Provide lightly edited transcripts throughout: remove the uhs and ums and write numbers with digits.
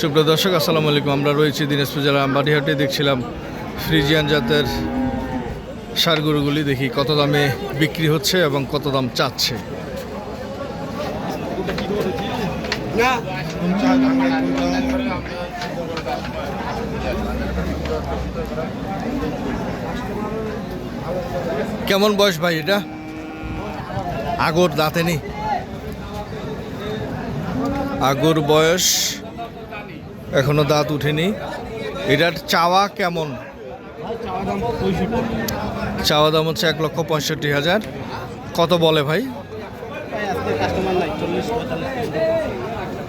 সুপ্রিয় দর্শক, আসসালামু আলাইকুম। আমরা রয়েছি দিনাজপুর জেলার আমবাড়িহাটে। দেখছিলাম ফ্রিজিয়ান জাতের ষাঁড় গরুগুলি। দেখি কত দামে বিক্রি হচ্ছে এবং কত দাম চাচ্ছে। কেমন বয়স ভাই এটা? আগর দাঁতে নেই, আগর বয়স, এখনো দাঁত উঠেনি। এটার চাওয়া কেমন? চাওয়া দাম হচ্ছে 1,65,000। কত বলে ভাই?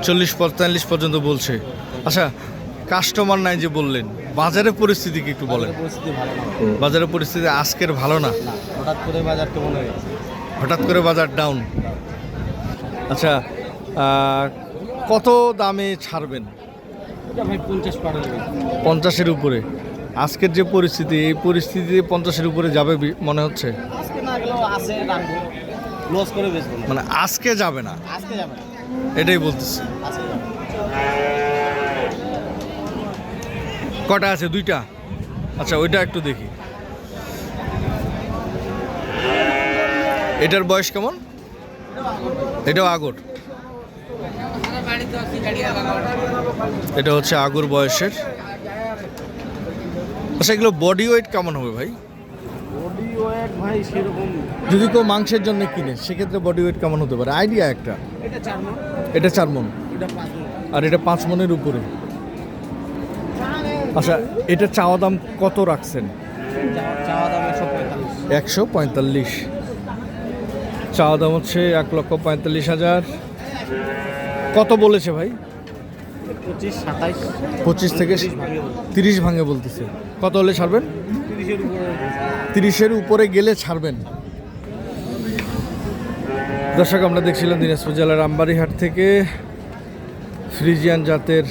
40-45 পর্যন্ত বলছে। আচ্ছা, কাস্টমার নাই যে বললেন, বাজারের পরিস্থিতি কি একটু বলেন? বাজারের পরিস্থিতি আজকের ভালো না, হঠাৎ করে বাজার ডাউন। আচ্ছা, কত দামে ছাড়বেন? 50-এর উপরে। আজকের যে পরিস্থিতি, এই পরিস্থিতিতে 50-এর উপরে যাবে মনে হচ্ছে? মানে আজকে যাবে না, এটাই বলতেছি। কটা আছে? 2টা। আচ্ছা, ওইটা একটু দেখি। এটার বয়স কেমন? এটাও আগর। এটা হচ্ছে আগর বয়সের। আচ্ছা, এগুলো বডি ওয়েট কেমন হবে ভাই? বডি ওয়েট ভাই সেরকম, যদি কেউ মাংসের জন্য কিনে সেক্ষেত্রে বডি ওয়েট কেমন হতে পারে? আইডিয়া একটা। এটা 4 মণ, এটা 4 মণ, এটা 5 মণ, আর এটা 5 মণের উপরে। আচ্ছা, এটা চাওয়া দাম কত রাখছেন? চাওয়া দাম 145। 145 চাওয়া দাম হচ্ছে 1,45,000। কত বলেছে ভাই? 25, 27, 25 থেকে 30 ভাঙে বলতেছে। কত হলে ছাড়বেন? 30-এর উপরে গেলে ছাড়বেন। দর্শক, আমরা দেখছিলাম দিনাজপুর জেলার আমবাড়িহাট থেকে ফ্রিজিয়ান জাতের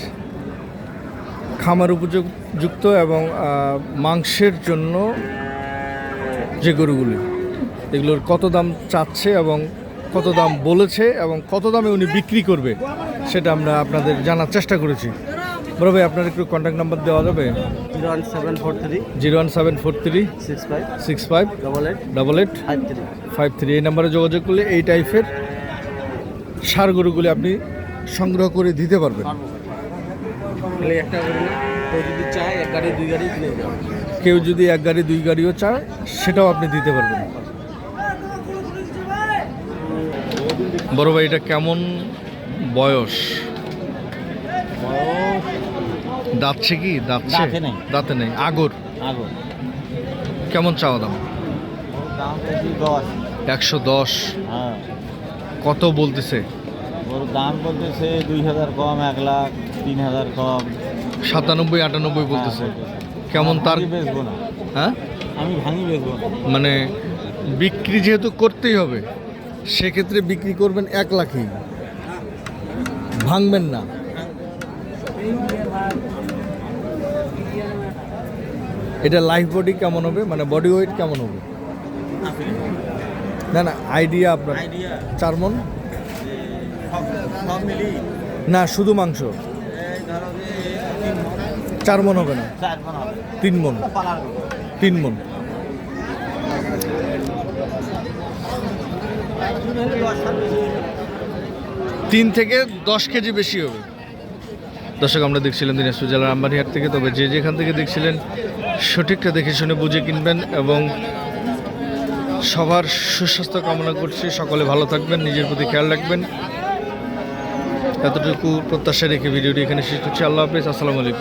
খামার উপযুক্ত এবং মাংসের জন্য যে গরুগুলি, এগুলোর কত দাম চাচ্ছে এবং কত দাম বলেছে এবং কত দামে উনি বিক্রি করবে সেটা আমরা আপনাদের জানার চেষ্টা করেছি। বড় ভাই, আপনার একটু কন্ট্যাক্ট নাম্বার দেওয়া যাবে? 01743 65 65 88 53। এই নাম্বারে যোগাযোগ করলে এই টাইপের ষাঁড় গরুগুলি আপনি সংগ্রহ করে দিতে পারবেন। একটা করে না, কেউ যদি চায় 1 গাড়ি 2 গাড়ি কিনে দেওয়া। কেউ যদি 1 গাড়ি 2 গাড়িও চায় সেটাও আপনি দিতে পারবেন। বড় ভাই, এটা কেমন বয়স? দাঁতছে কি? দাঁতছে? দাঁতে নেই, আগর। কেমন চাওয়া দাম? 110। কত বলতেছে? ওর দাম বলতেছে 2000 কম, 1 লাখ, 3000 কম, 97-98 বলতেছে। কেমন তার? বেচবো না। হ্যাঁ, আমি ভাঙি বেচবো না। মানে বিক্রি যেহেতু করতেই হবে সেক্ষেত্রে বিক্রি করবেন 1 লাখই, ভাঙবেন না। এটা লাইফ বডি কেমন হবে, মানে বডি ওয়েট কেমন হবে? না না, আইডিয়া আপনার। 4 মণ না, শুধু মাংস? 4 মণ হবে না, 3 মণ। 3 মণ। 3 থেকে 10 কেজি বেশি হবে। দর্শক, আমরা দেখছিলাম দিনাজপুর জেলার আমবাড়িহাট থেকে। তবে যে যেখান থেকে দেখছিলেন সঠিকটা দেখে শুনে বুঝে কিনবেন এবং সবার সুস্বাস্থ্য কামনা করছি। সকলে ভালো থাকবেন, নিজের প্রতি খেয়াল রাখবেন। এতটুকু প্রত্যাশা রেখে ভিডিওটি এখানে শেষ করছি। আল্লাহ হাফেজ, আসসালামু আলাইকুম।